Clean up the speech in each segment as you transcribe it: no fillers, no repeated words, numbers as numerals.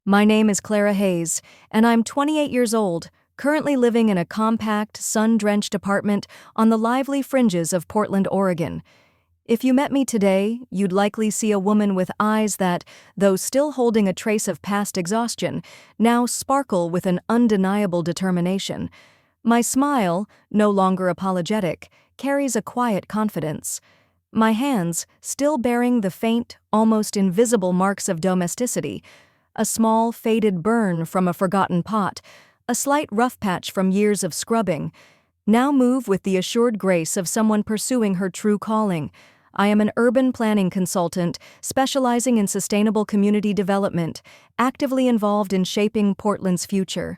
My name is Clara Hayes, and I'm 28 years old, currently living in a compact, sun-drenched apartment on the lively fringes of Portland, Oregon. If you met me today, you'd likely see a woman with eyes that, though still holding a trace of past exhaustion, now sparkle with an undeniable determination. My smile, no longer apologetic, carries a quiet confidence. My hands, still bearing the faint, almost invisible marks of domesticity, a small, faded burn from a forgotten pot, a slight rough patch from years of scrubbing, now move with the assured grace of someone pursuing her true calling. I am an urban planning consultant specializing in sustainable community development, actively involved in shaping Portland's future.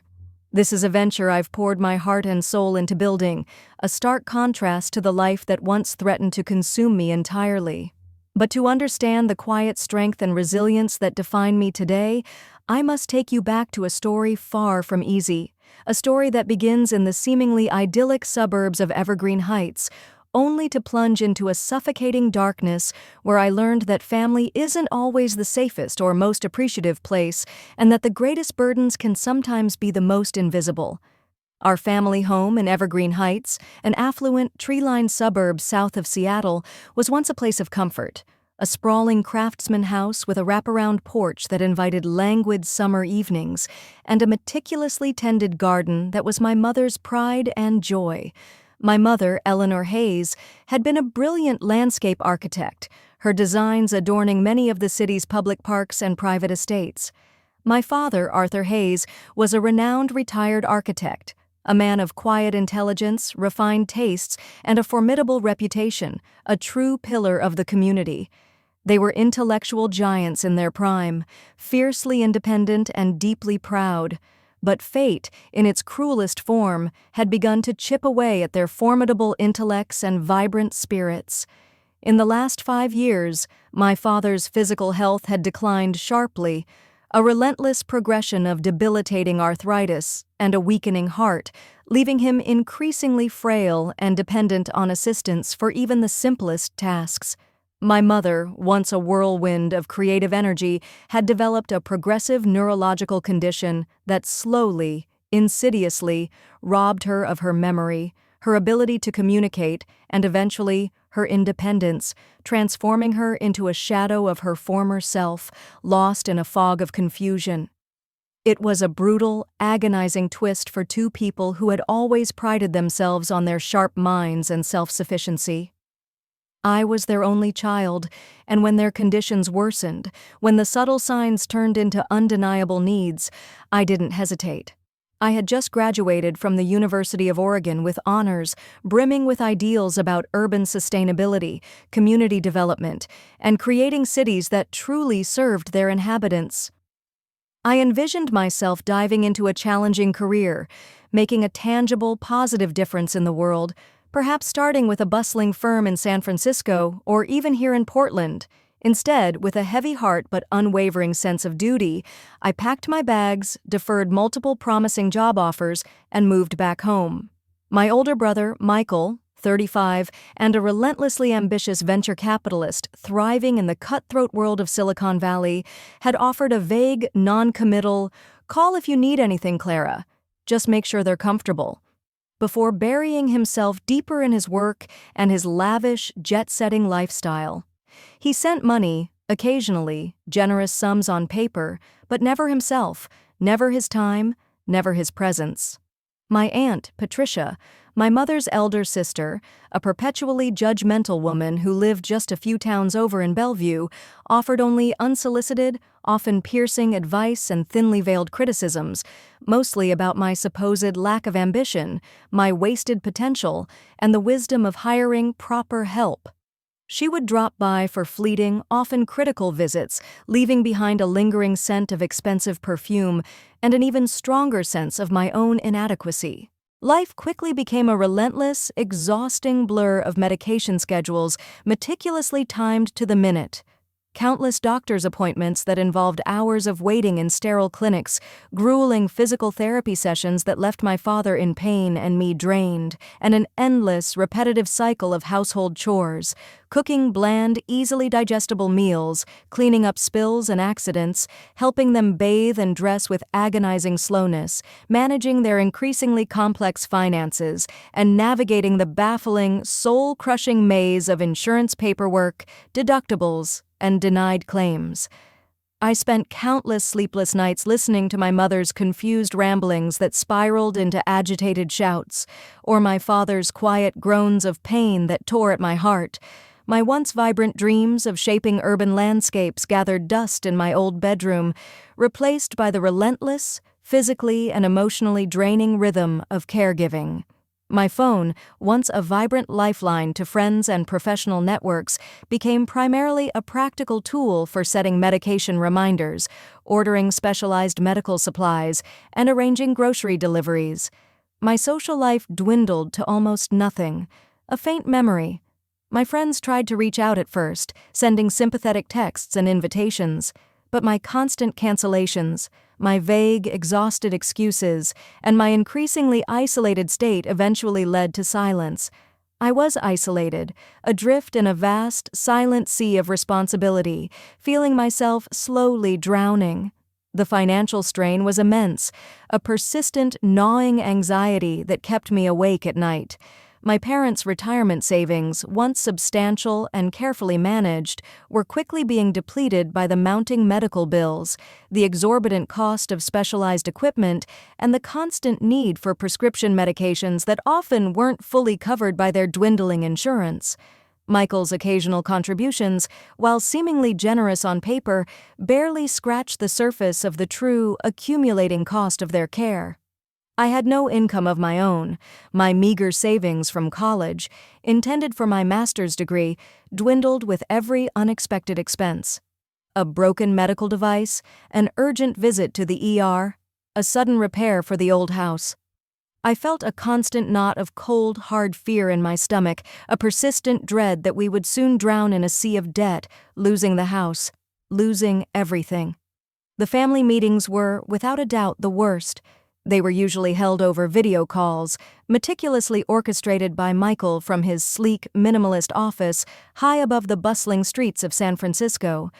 This is a venture I've poured my heart and soul into building, a stark contrast to the life that once threatened to consume me entirely. But to understand the quiet strength and resilience that define me today, I must take you back to a story far from easy, a story that begins in the seemingly idyllic suburbs of Evergreen Heights, only to plunge into a suffocating darkness where I learned that family isn't always the safest or most appreciative place, and that the greatest burdens can sometimes be the most invisible. Our family home in Evergreen Heights, an affluent, tree-lined suburb south of Seattle, was once a place of comfort, a sprawling craftsman house with a wraparound porch that invited languid summer evenings, and a meticulously tended garden that was my mother's pride and joy. My mother, Eleanor Hayes, had been a brilliant landscape architect, her designs adorning many of the city's public parks and private estates. My father, Arthur Hayes, was a renowned retired architect, a man of quiet intelligence, refined tastes, and a formidable reputation, a true pillar of the community. They were intellectual giants in their prime, fiercely independent and deeply proud. But fate, in its cruelest form, had begun to chip away at their formidable intellects and vibrant spirits. In the last 5 years, my father's physical health had declined sharply, a relentless progression of debilitating arthritis and a weakening heart, leaving him increasingly frail and dependent on assistance for even the simplest tasks. My mother, once a whirlwind of creative energy, had developed a progressive neurological condition that slowly, insidiously, robbed her of her memory, her ability to communicate, and eventually her independence, transforming her into a shadow of her former self, lost in a fog of confusion. It was a brutal, agonizing twist for two people who had always prided themselves on their sharp minds and self-sufficiency. I was their only child, and when their conditions worsened, when the subtle signs turned into undeniable needs, I didn't hesitate. I had just graduated from the University of Oregon with honors, brimming with ideals about urban sustainability, community development, and creating cities that truly served their inhabitants. I envisioned myself diving into a challenging career, making a tangible, positive difference in the world, perhaps starting with a bustling firm in San Francisco or even here in Portland. Instead, with a heavy heart but unwavering sense of duty, I packed my bags, deferred multiple promising job offers, and moved back home. My older brother, Michael, 35, and a relentlessly ambitious venture capitalist thriving in the cutthroat world of Silicon Valley, had offered a vague, non-committal, "Call if you need anything, Clara. Just make sure they're comfortable," before burying himself deeper in his work and his lavish, jet-setting lifestyle. He sent money, occasionally, generous sums on paper, but never himself, never his time, never his presence. My aunt, Patricia, my mother's elder sister, a perpetually judgmental woman who lived just a few towns over in Bellevue, offered only unsolicited, often piercing advice and thinly veiled criticisms, mostly about my supposed lack of ambition, my wasted potential, and the wisdom of hiring proper help. She would drop by for fleeting, often critical visits, leaving behind a lingering scent of expensive perfume and an even stronger sense of my own inadequacy. Life quickly became a relentless, exhausting blur of medication schedules meticulously timed to the minute. Countless doctor's appointments that involved hours of waiting in sterile clinics, grueling physical therapy sessions that left my father in pain and me drained, and an endless, repetitive cycle of household chores, cooking bland, easily digestible meals, cleaning up spills and accidents, helping them bathe and dress with agonizing slowness, managing their increasingly complex finances, and navigating the baffling, soul-crushing maze of insurance paperwork, deductibles, and denied claims. I spent countless sleepless nights listening to my mother's confused ramblings that spiraled into agitated shouts, or my father's quiet groans of pain that tore at my heart. My once vibrant dreams of shaping urban landscapes gathered dust in my old bedroom, replaced by the relentless, physically and emotionally draining rhythm of caregiving. My phone, once a vibrant lifeline to friends and professional networks, became primarily a practical tool for setting medication reminders, ordering specialized medical supplies, and arranging grocery deliveries. My social life dwindled to almost nothing, a faint memory. My friends tried to reach out at first, sending sympathetic texts and invitations, but my constant cancellations, my vague, exhausted excuses, and my increasingly isolated state eventually led to silence. I was isolated, adrift in a vast, silent sea of responsibility, feeling myself slowly drowning. The financial strain was immense, a persistent, gnawing anxiety that kept me awake at night. My parents' retirement savings, once substantial and carefully managed, were quickly being depleted by the mounting medical bills, the exorbitant cost of specialized equipment, and the constant need for prescription medications that often weren't fully covered by their dwindling insurance. Michael's occasional contributions, while seemingly generous on paper, barely scratched the surface of the true, accumulating cost of their care. I had no income of my own. My meager savings from college, intended for my master's degree, dwindled with every unexpected expense. A broken medical device, an urgent visit to the ER, a sudden repair for the old house. I felt a constant knot of cold, hard fear in my stomach, a persistent dread that we would soon drown in a sea of debt, losing the house, losing everything. The family meetings were, without a doubt, the worst. They were usually held over video calls, meticulously orchestrated by Michael from his sleek, minimalist office high above the bustling streets of San Francisco,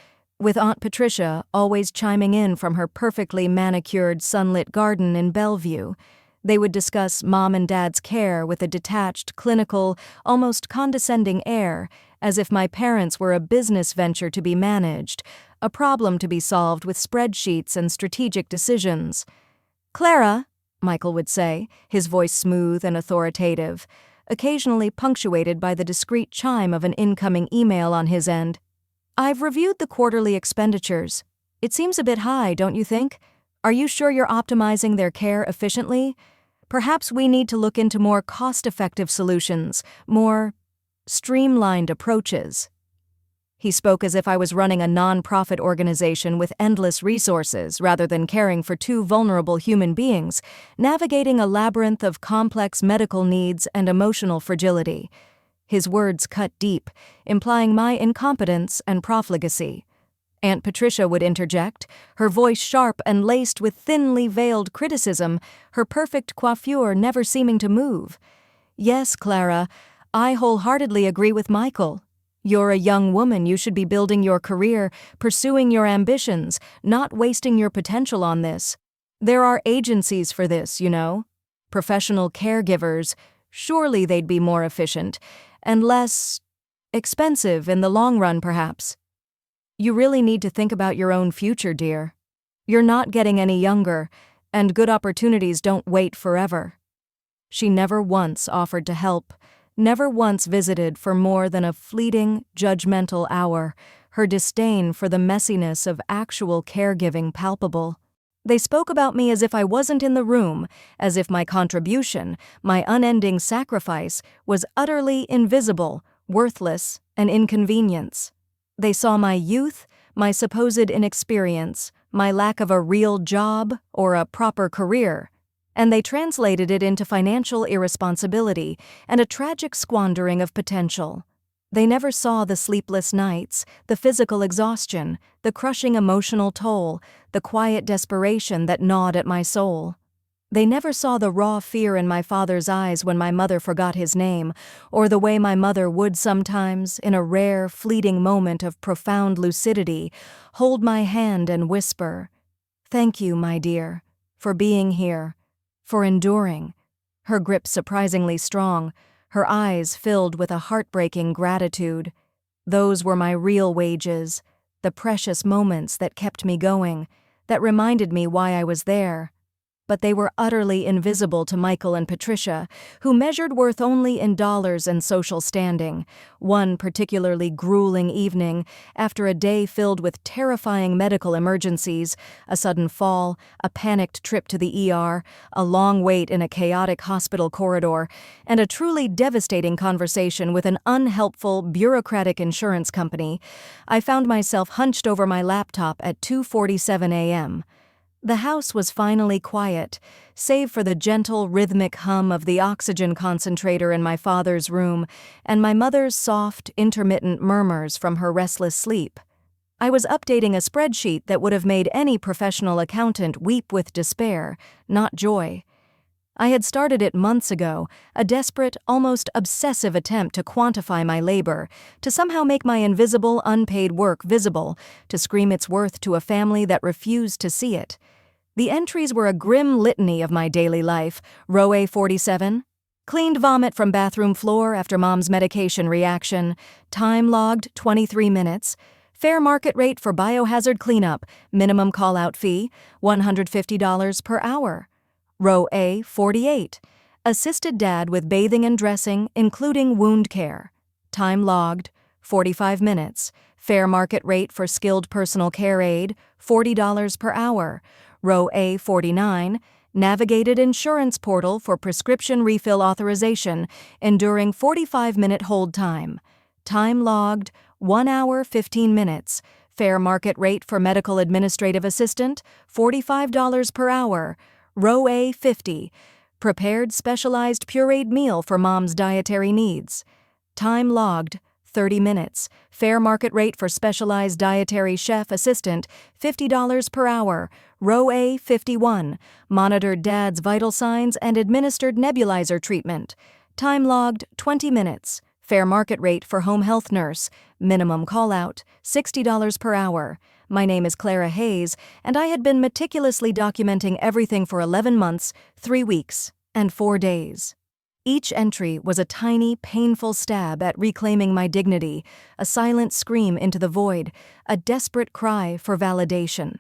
with Aunt Patricia always chiming in from her perfectly manicured, sunlit garden in Bellevue. They would discuss Mom and Dad's care with a detached, clinical, almost condescending air, as if my parents were a business venture to be managed, a problem to be solved with spreadsheets and strategic decisions. "Clara," Michael would say, his voice smooth and authoritative, occasionally punctuated by the discreet chime of an incoming email on his end. "I've reviewed the quarterly expenditures. It seems a bit high, don't you think? Are you sure you're optimizing their care efficiently? Perhaps we need to look into more cost-effective solutions, more streamlined approaches." He spoke as if I was running a non-profit organization with endless resources rather than caring for two vulnerable human beings, navigating a labyrinth of complex medical needs and emotional fragility. His words cut deep, implying my incompetence and profligacy. Aunt Patricia would interject, her voice sharp and laced with thinly veiled criticism, her perfect coiffure never seeming to move. "Yes, Clara, I wholeheartedly agree with Michael. You're a young woman, you should be building your career, pursuing your ambitions, not wasting your potential on this. There are agencies for this, you know. Professional caregivers, surely they'd be more efficient, and less expensive in the long run, perhaps. You really need to think about your own future, dear. You're not getting any younger, and good opportunities don't wait forever." She never once offered to help, never once visited for more than a fleeting, judgmental hour, her disdain for the messiness of actual caregiving palpable. They spoke about me as if I wasn't in the room, as if my contribution, my unending sacrifice, was utterly invisible, worthless, an inconvenience. They saw my youth, my supposed inexperience, my lack of a real job or a proper career, and they translated it into financial irresponsibility and a tragic squandering of potential. They never saw the sleepless nights, the physical exhaustion, the crushing emotional toll, the quiet desperation that gnawed at my soul. They never saw the raw fear in my father's eyes when my mother forgot his name, or the way my mother would sometimes, in a rare, fleeting moment of profound lucidity, hold my hand and whisper, "Thank you, my dear, for being here, for enduring." Her grip surprisingly strong, her eyes filled with a heartbreaking gratitude. Those were my real wages, the precious moments that kept me going, that reminded me why I was there. But they were utterly invisible to Michael and Patricia, who measured worth only in dollars and social standing. One particularly grueling evening, after a day filled with terrifying medical emergencies, a sudden fall, a panicked trip to the ER, a long wait in a chaotic hospital corridor, and a truly devastating conversation with an unhelpful, bureaucratic insurance company, I found myself hunched over my laptop at 2:47 a.m. The house was finally quiet, save for the gentle, rhythmic hum of the oxygen concentrator in my father's room and my mother's soft, intermittent murmurs from her restless sleep. I was updating a spreadsheet that would have made any professional accountant weep with despair, not joy. I had started it months ago, a desperate, almost obsessive attempt to quantify my labor, to somehow make my invisible, unpaid work visible, to scream its worth to a family that refused to see it. The entries were a grim litany of my daily life. Row A47, cleaned vomit from bathroom floor after mom's medication reaction, time logged 23 minutes, fair market rate for biohazard cleanup, minimum call-out fee, $150 per hour. Row A48, assisted dad with bathing and dressing, including wound care. Time logged, 45 minutes. Fair market rate for skilled personal care aide, $40 per hour. Row A49, navigated insurance portal for prescription refill authorization, enduring 45-minute hold time. Time logged, 1 hour 15 minutes. Fair market rate for medical administrative assistant, $45 per hour. Row A50, prepared specialized pureed meal for mom's dietary needs. Time logged, 30 minutes. Fair market rate for specialized dietary chef assistant, $50 per hour. Row A51, monitored dad's vital signs and administered nebulizer treatment. Time logged, 20 minutes. Fair market rate for home health nurse. Minimum call-out, $60 per hour. My name is Clara Hayes, and I had been meticulously documenting everything for 11 months, 3 weeks, and 4 days. Each entry was a tiny, painful stab at reclaiming my dignity, a silent scream into the void, a desperate cry for validation.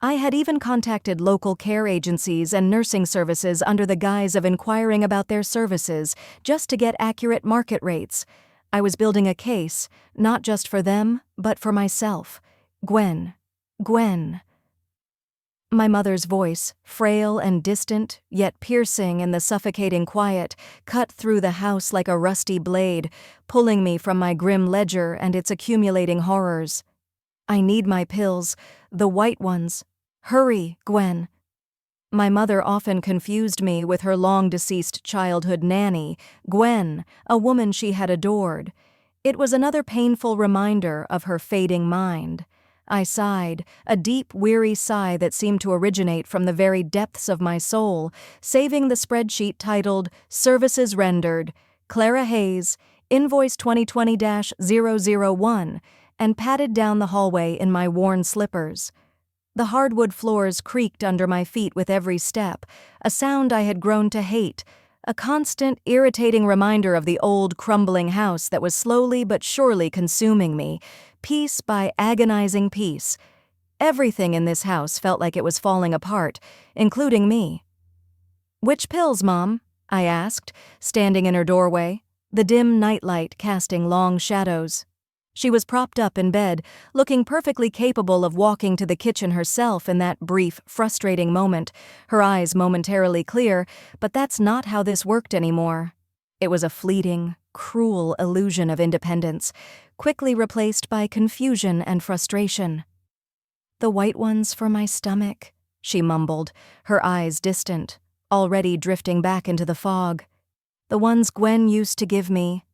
I had even contacted local care agencies and nursing services under the guise of inquiring about their services, just to get accurate market rates. I was building a case, not just for them, but for myself. Gwen. My mother's voice, frail and distant, yet piercing in the suffocating quiet, cut through the house like a rusty blade, pulling me from my grim ledger and its accumulating horrors. "I need my pills, the white ones. Hurry, Gwen." My mother often confused me with her long-deceased childhood nanny, Gwen, a woman she had adored. It was another painful reminder of her fading mind. I sighed, a deep, weary sigh that seemed to originate from the very depths of my soul, saving the spreadsheet titled, "Services Rendered, Clara Hayes, Invoice 2020-001, and patted down the hallway in my worn slippers. The hardwood floors creaked under my feet with every step, a sound I had grown to hate, a constant, irritating reminder of the old, crumbling house that was slowly but surely consuming me, piece by agonizing piece. Everything in this house felt like it was falling apart, including me. "Which pills, Mom?" I asked, standing in her doorway, the dim nightlight casting long shadows. She was propped up in bed, looking perfectly capable of walking to the kitchen herself in that brief, frustrating moment, her eyes momentarily clear, but that's not how this worked anymore. It was a fleeting, cruel illusion of independence, quickly replaced by confusion and frustration. "The white ones for my stomach," she mumbled, her eyes distant, already drifting back into the fog. "The ones Gwen used to give me."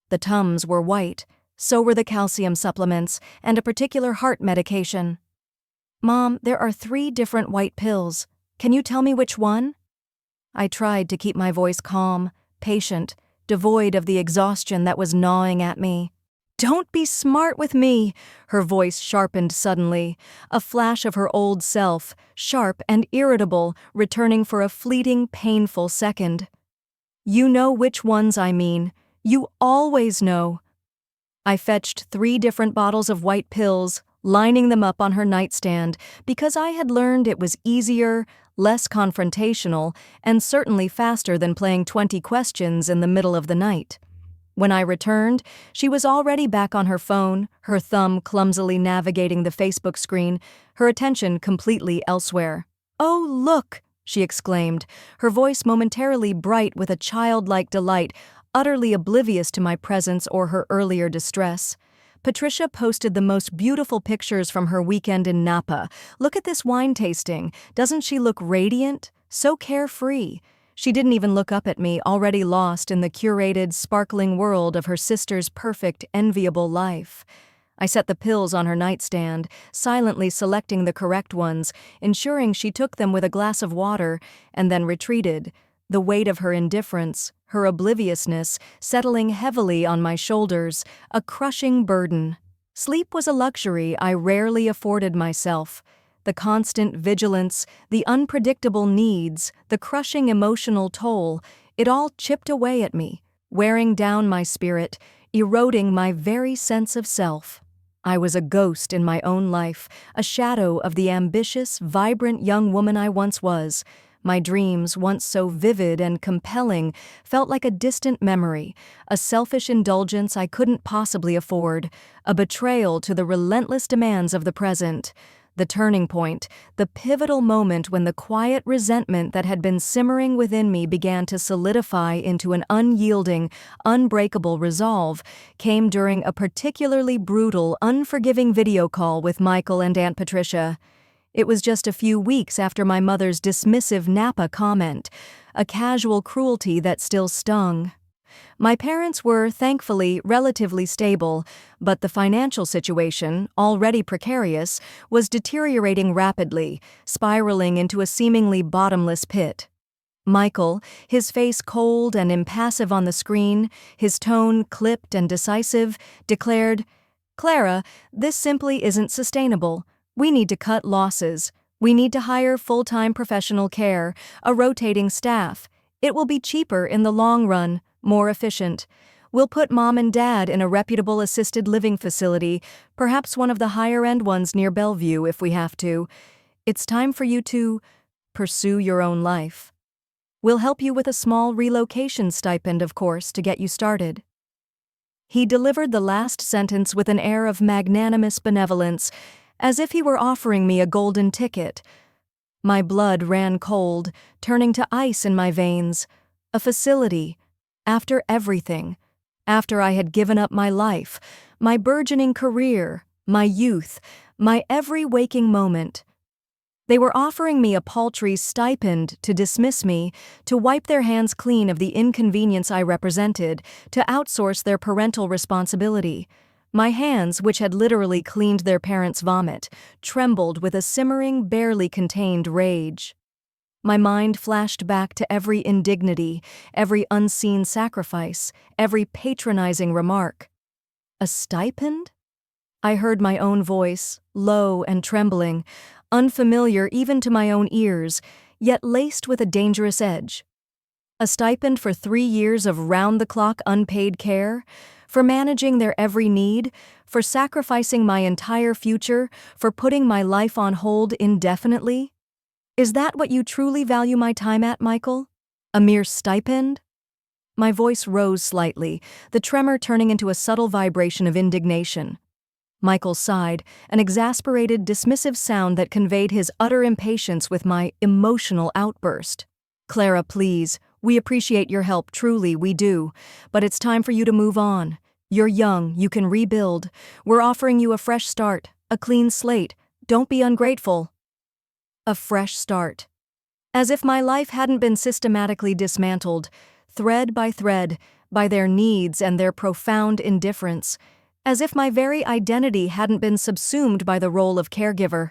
The Tums were white, so were the calcium supplements and a particular heart medication. "Mom, there are 3 different white pills. Can you tell me which one?" I tried to keep my voice calm, patient, devoid of the exhaustion that was gnawing at me. "Don't be smart with me," her voice sharpened suddenly, a flash of her old self, sharp and irritable, returning for a fleeting, painful second. "You know which ones I mean. You always know." I fetched 3 different bottles of white pills, lining them up on her nightstand, because I had learned it was easier, less confrontational, and certainly faster than playing 20 questions in the middle of the night. When I returned, she was already back on her phone, her thumb clumsily navigating the Facebook screen, her attention completely elsewhere. "Oh, look!" she exclaimed, her voice momentarily bright with a childlike delight, utterly oblivious to my presence or her earlier distress. "Patricia posted the most beautiful pictures from her weekend in Napa. Look at this wine tasting. Doesn't she look radiant? So carefree." She didn't even look up at me, already lost in the curated, sparkling world of her sister's perfect, enviable life. I set the pills on her nightstand, silently selecting the correct ones, ensuring she took them with a glass of water, and then retreated, the weight of her indifference, her obliviousness, settling heavily on my shoulders, a crushing burden. Sleep was a luxury I rarely afforded myself. The constant vigilance, the unpredictable needs, the crushing emotional toll, it all chipped away at me, wearing down my spirit, eroding my very sense of self. I was a ghost in my own life, a shadow of the ambitious, vibrant young woman I once was. My dreams, once so vivid and compelling, felt like a distant memory, a selfish indulgence I couldn't possibly afford, a betrayal to the relentless demands of the present. The turning point, the pivotal moment when the quiet resentment that had been simmering within me began to solidify into an unyielding, unbreakable resolve, came during a particularly brutal, unforgiving video call with Michael and Aunt Patricia. It was just a few weeks after my mother's dismissive Napa comment, a casual cruelty that still stung. My parents were, thankfully, relatively stable, but the financial situation, already precarious, was deteriorating rapidly, spiraling into a seemingly bottomless pit. Michael, his face cold and impassive on the screen, his tone clipped and decisive, declared, "Clara, this simply isn't sustainable. We need to cut losses. We need to hire full-time professional care, a rotating staff. It will be cheaper in the long run, more efficient. We'll put Mom and Dad in a reputable assisted living facility, perhaps one of the higher-end ones near Bellevue if we have to. It's time for you to pursue your own life. We'll help you with a small relocation stipend, of course, to get you started." He delivered the last sentence with an air of magnanimous benevolence, as if he were offering me a golden ticket. My blood ran cold, turning to ice in my veins. A facility. After everything. After I had given up my life, my burgeoning career, my youth, my every waking moment. They were offering me a paltry stipend to dismiss me, to wipe their hands clean of the inconvenience I represented, to outsource their parental responsibility. My hands, which had literally cleaned their parents' vomit, trembled with a simmering, barely contained rage. My mind flashed back to every indignity, every unseen sacrifice, every patronizing remark. A stipend? I heard my own voice, low and trembling, unfamiliar even to my own ears, yet laced with a dangerous edge. A stipend for 3 years of round-the-clock unpaid care? For managing their every need? For sacrificing my entire future? For putting my life on hold indefinitely? Is that what you truly value my time at, Michael? A mere stipend? My voice rose slightly, the tremor turning into a subtle vibration of indignation. Michael sighed, an exasperated, dismissive sound that conveyed his utter impatience with my emotional outburst. "Clara, please. We appreciate your help, truly, we do. But it's time for you to move on. You're young, you can rebuild. We're offering you a fresh start, a clean slate. Don't be ungrateful." A fresh start. As if my life hadn't been systematically dismantled, thread by thread, by their needs and their profound indifference, as if my very identity hadn't been subsumed by the role of caregiver.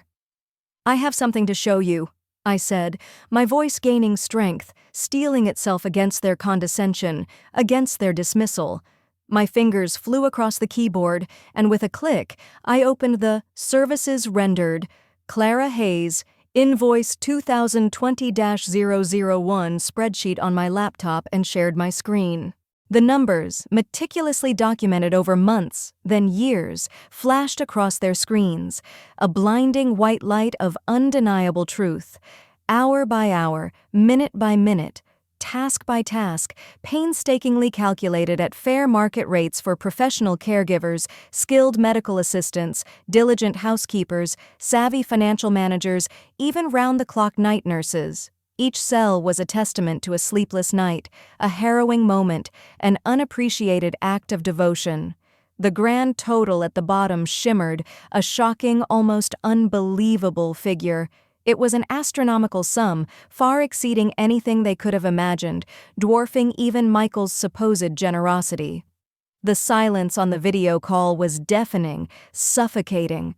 "I have something to show you," I said, my voice gaining strength, steeling itself against their condescension, against their dismissal. My fingers flew across the keyboard, and with a click, I opened the Services Rendered, Clara Hayes, Invoice 2020-001 spreadsheet on my laptop and shared my screen. The numbers, meticulously documented over months, then years, flashed across their screens, a blinding white light of undeniable truth. Hour by hour, minute by minute, task by task, painstakingly calculated at fair market rates for professional caregivers, skilled medical assistants, diligent housekeepers, savvy financial managers, even round-the-clock night nurses. Each cell was a testament to a sleepless night, a harrowing moment, an unappreciated act of devotion. The grand total at the bottom shimmered, a shocking, almost unbelievable figure. It was an astronomical sum, far exceeding anything they could have imagined, dwarfing even Michael's supposed generosity. The silence on the video call was deafening, suffocating.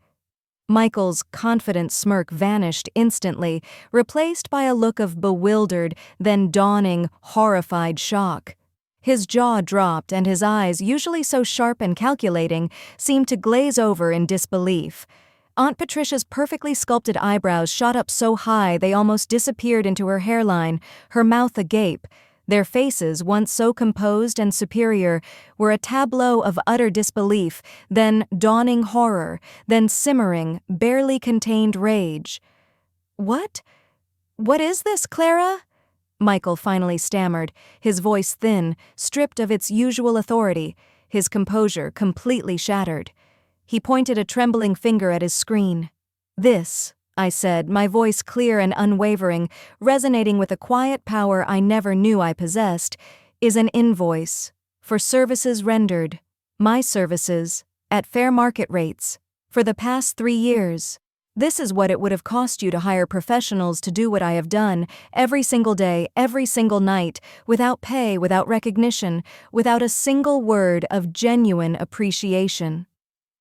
Michael's confident smirk vanished instantly, replaced by a look of bewildered, then dawning, horrified shock. His jaw dropped, and his eyes, usually so sharp and calculating, seemed to glaze over in disbelief. Aunt Patricia's perfectly sculpted eyebrows shot up so high they almost disappeared into her hairline, her mouth agape. Their faces, once so composed and superior, were a tableau of utter disbelief, then dawning horror, then simmering, barely contained rage. "What? What is this, Clara?" Michael finally stammered, his voice thin, stripped of its usual authority, his composure completely shattered. He pointed a trembling finger at his screen. "This," I said, my voice clear and unwavering, resonating with a quiet power I never knew I possessed, "is an invoice for services rendered, my services, at fair market rates, for the past 3 years. This is what it would have cost you to hire professionals to do what I have done, every single day, every single night, without pay, without recognition, without a single word of genuine appreciation."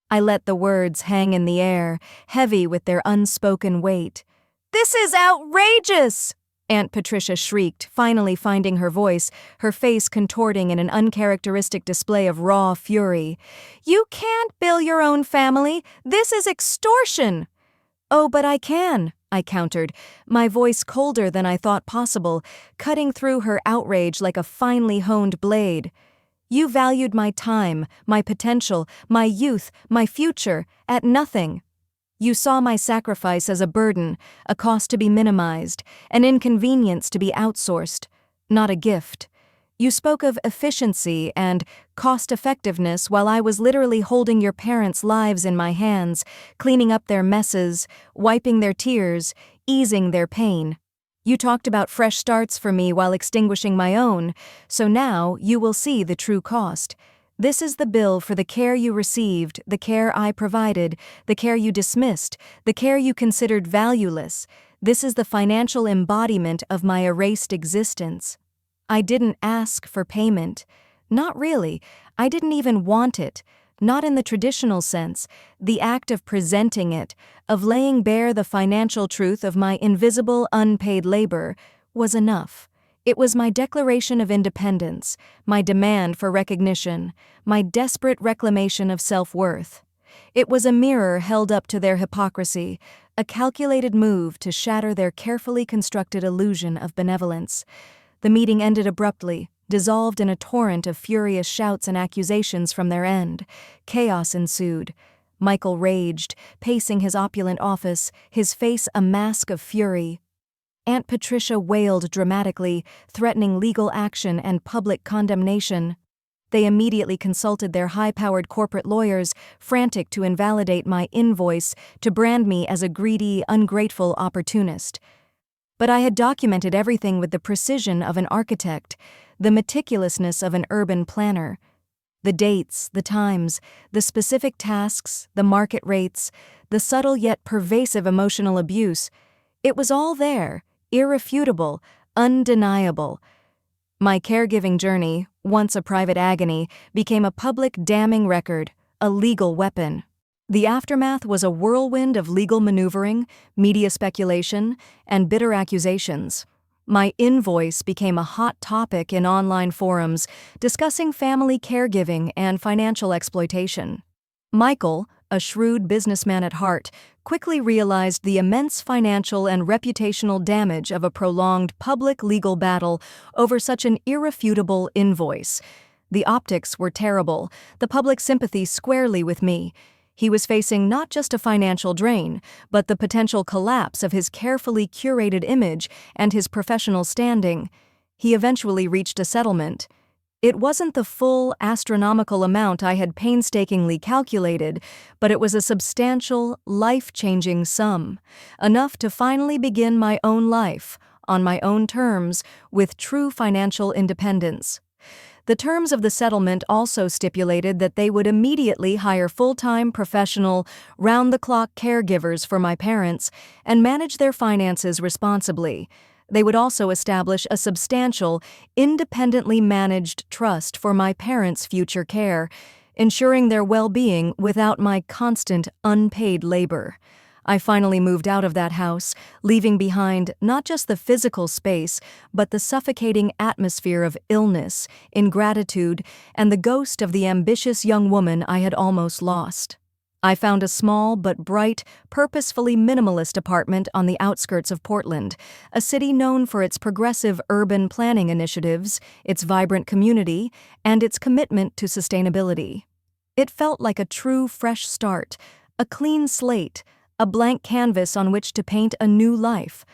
I let the words hang in the air, heavy with their unspoken weight. "This is outrageous!" Aunt Patricia shrieked, finally finding her voice, her face contorting in an uncharacteristic display of raw fury. "You can't bill your own family! This is extortion!" "Oh, but I can," I countered, my voice colder than I thought possible, cutting through her outrage like a finely honed blade. "You valued my time, my potential, my youth, my future, at nothing. You saw my sacrifice as a burden, a cost to be minimized, an inconvenience to be outsourced, not a gift. You spoke of efficiency and cost-effectiveness while I was literally holding your parents' lives in my hands, cleaning up their messes, wiping their tears, easing their pain. You talked about fresh starts for me while extinguishing my own, so now you will see the true cost. This is the bill for the care you received, the care I provided, the care you dismissed, the care you considered valueless. This is the financial embodiment of my erased existence. I didn't ask for payment. Not really. I didn't even want it. Not in the traditional sense. The act of presenting it, of laying bare the financial truth of my invisible, unpaid labor, was enough. It was my declaration of independence, my demand for recognition, my desperate reclamation of self-worth. It was a mirror held up to their hypocrisy, a calculated move to shatter their carefully constructed illusion of benevolence. The meeting ended abruptly, dissolved in a torrent of furious shouts and accusations from their end. Chaos ensued. Michael raged, pacing his opulent office, his face a mask of fury. Aunt Patricia wailed dramatically, threatening legal action and public condemnation. They immediately consulted their high-powered corporate lawyers, frantic to invalidate my invoice, to brand me as a greedy, ungrateful opportunist. But I had documented everything with the precision of an architect, the meticulousness of an urban planner. The dates, the times, the specific tasks, the market rates, the subtle yet pervasive emotional abuse. It was all there, irrefutable, undeniable. My caregiving journey, once a private agony, became a public damning record, a legal weapon. The aftermath was a whirlwind of legal maneuvering, media speculation, and bitter accusations. My invoice became a hot topic in online forums discussing family caregiving and financial exploitation. Michael, a shrewd businessman at heart, quickly realized the immense financial and reputational damage of a prolonged public legal battle over such an irrefutable invoice. The optics were terrible, the public sympathy squarely with me. He was facing not just a financial drain, but the potential collapse of his carefully curated image and his professional standing. He eventually reached a settlement. It wasn't the full astronomical amount I had painstakingly calculated, but it was a substantial, life-changing sum, enough to finally begin my own life, on my own terms, with true financial independence. The terms of the settlement also stipulated that they would immediately hire full-time, professional, round-the-clock caregivers for my parents and manage their finances responsibly. They would also establish a substantial, independently managed trust for my parents' future care, ensuring their well-being without my constant, unpaid labor. I finally moved out of that house, leaving behind not just the physical space, but the suffocating atmosphere of illness, ingratitude, and the ghost of the ambitious young woman I had almost lost. I found a small but bright, purposefully minimalist apartment on the outskirts of Portland, a city known for its progressive urban planning initiatives, its vibrant community, and its commitment to sustainability. It felt like a true fresh start, a clean slate, a blank canvas on which to paint a new life.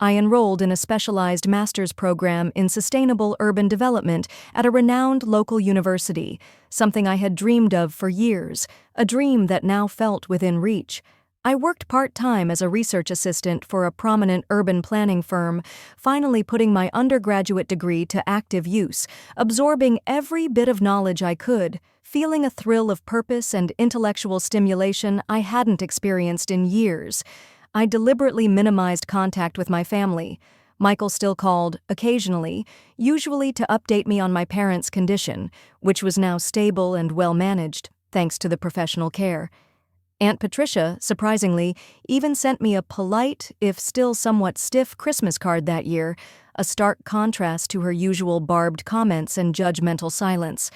I enrolled in a specialized master's program in sustainable urban development at a renowned local university, something I had dreamed of for years, a dream that now felt within reach. I worked part-time as a research assistant for a prominent urban planning firm, finally putting my undergraduate degree to active use, absorbing every bit of knowledge I could, feeling a thrill of purpose and intellectual stimulation I hadn't experienced in years. I deliberately minimized contact with my family. Michael still called, occasionally, usually to update me on my parents' condition, which was now stable and well-managed, thanks to the professional care. Aunt Patricia, surprisingly, even sent me a polite, if still somewhat stiff, Christmas card that year, a stark contrast to her usual barbed comments and judgmental silence.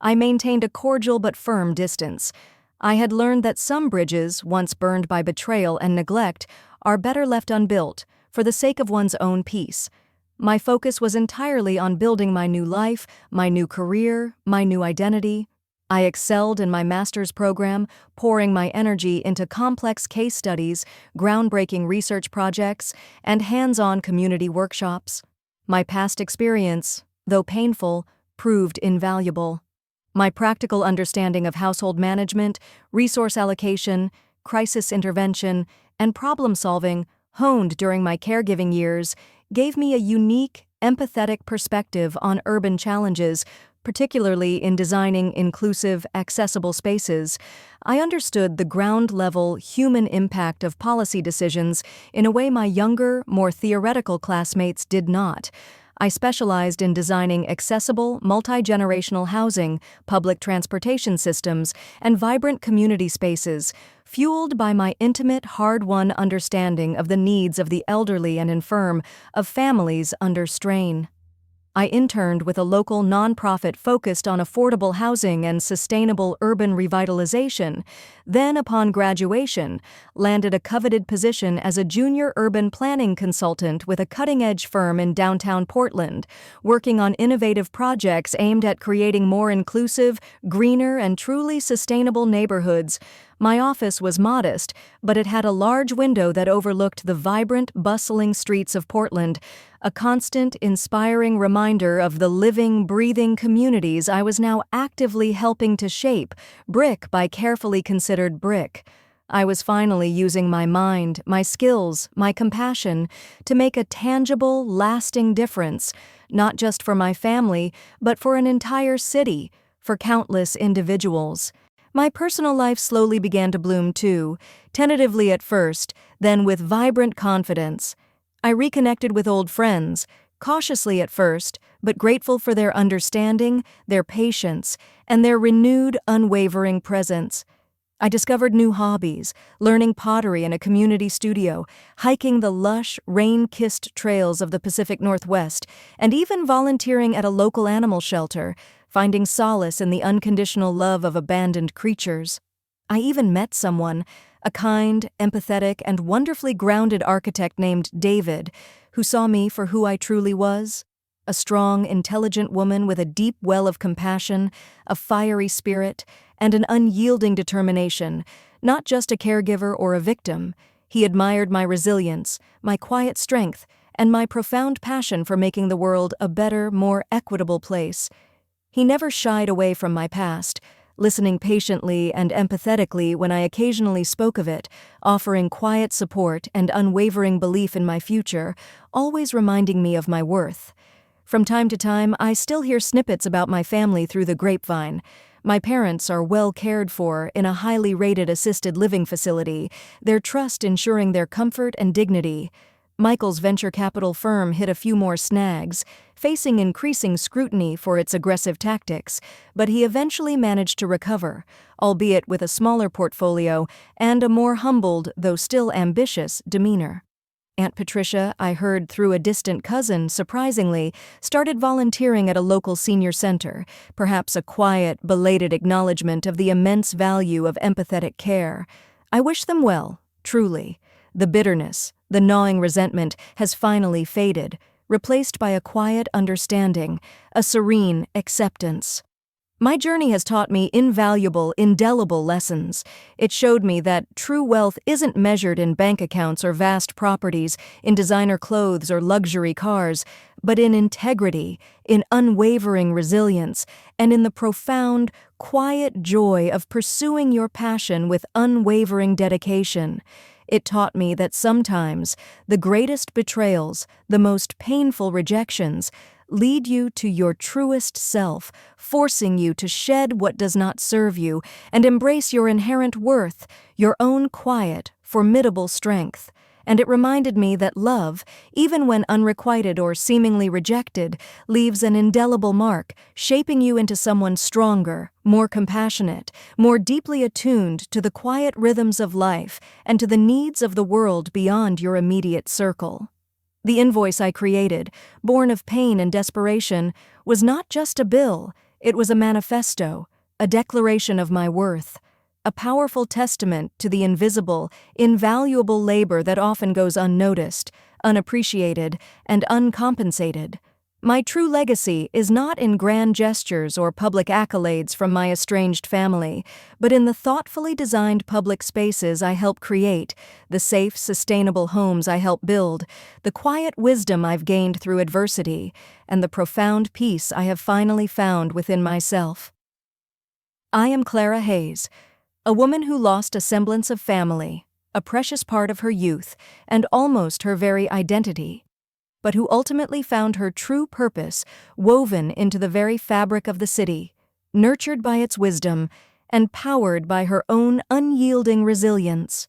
I maintained a cordial but firm distance. I had learned that some bridges, once burned by betrayal and neglect, are better left unbuilt, for the sake of one's own peace. My focus was entirely on building my new life, my new career, my new identity. I excelled in my master's program, pouring my energy into complex case studies, groundbreaking research projects, and hands-on community workshops. My past experience, though painful, proved invaluable. My practical understanding of household management, resource allocation, crisis intervention, and problem-solving, honed during my caregiving years, gave me a unique, empathetic perspective on urban challenges, particularly in designing inclusive, accessible spaces. I understood the ground-level human impact of policy decisions in a way my younger, more theoretical classmates did not. I specialized in designing accessible, multi-generational housing, public transportation systems, and vibrant community spaces, fueled by my intimate, hard-won understanding of the needs of the elderly and infirm, of families under strain. I interned with a local nonprofit focused on affordable housing and sustainable urban revitalization, then, upon graduation, landed a coveted position as a junior urban planning consultant with a cutting-edge firm in downtown Portland, working on innovative projects aimed at creating more inclusive, greener, and truly sustainable neighborhoods. My office was modest, but it had a large window that overlooked the vibrant, bustling streets of Portland, a constant, inspiring reminder of the living, breathing communities I was now actively helping to shape, brick by carefully considered brick. I was finally using my mind, my skills, my compassion to make a tangible, lasting difference, not just for my family, but for an entire city, for countless individuals. My personal life slowly began to bloom too, tentatively at first, then with vibrant confidence. I reconnected with old friends, cautiously at first, but grateful for their understanding, their patience, and their renewed, unwavering presence. I discovered new hobbies, learning pottery in a community studio, hiking the lush, rain-kissed trails of the Pacific Northwest, and even volunteering at a local animal shelter, finding solace in the unconditional love of abandoned creatures. I even met someone, a kind, empathetic, and wonderfully grounded architect named David, who saw me for who I truly was. A strong, intelligent woman with a deep well of compassion, a fiery spirit, and an unyielding determination, not just a caregiver or a victim. He admired my resilience, my quiet strength, and my profound passion for making the world a better, more equitable place. He never shied away from my past, listening patiently and empathetically when I occasionally spoke of it, offering quiet support and unwavering belief in my future, always reminding me of my worth. From time to time, I still hear snippets about my family through the grapevine. My parents are well cared for in a highly rated assisted living facility, their trust ensuring their comfort and dignity. Michael's venture capital firm hit a few more snags, facing increasing scrutiny for its aggressive tactics, but he eventually managed to recover, albeit with a smaller portfolio and a more humbled, though still ambitious, demeanor. Aunt Patricia, I heard through a distant cousin, surprisingly, started volunteering at a local senior center, perhaps a quiet, belated acknowledgement of the immense value of empathetic care. I wish them well, truly. The bitterness, the gnawing resentment has finally faded, replaced by a quiet understanding, a serene acceptance. My journey has taught me invaluable, indelible lessons. It showed me that true wealth isn't measured in bank accounts or vast properties, in designer clothes or luxury cars, but in integrity, in unwavering resilience, and in the profound, quiet joy of pursuing your passion with unwavering dedication. It taught me that sometimes the greatest betrayals, the most painful rejections, lead you to your truest self, forcing you to shed what does not serve you and embrace your inherent worth, your own quiet, formidable strength. And it reminded me that love, even when unrequited or seemingly rejected, leaves an indelible mark, shaping you into someone stronger, more compassionate, more deeply attuned to the quiet rhythms of life and to the needs of the world beyond your immediate circle. The invoice I created, born of pain and desperation, was not just a bill, it was a manifesto, a declaration of my worth, a powerful testament to the invisible, invaluable labor that often goes unnoticed, unappreciated, and uncompensated. My true legacy is not in grand gestures or public accolades from my estranged family, but in the thoughtfully designed public spaces I help create, the safe, sustainable homes I help build, the quiet wisdom I've gained through adversity, and the profound peace I have finally found within myself. I am Clara Hayes, a woman who lost a semblance of family, a precious part of her youth, and almost her very identity, but who ultimately found her true purpose woven into the very fabric of the city, nurtured by its wisdom, and powered by her own unyielding resilience.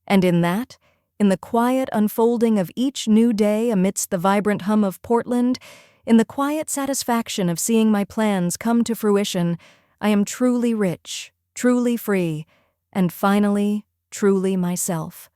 And in the quiet unfolding of each new day amidst the vibrant hum of Portland, in the quiet satisfaction of seeing my plans come to fruition, I am truly rich, truly free, and finally, truly myself.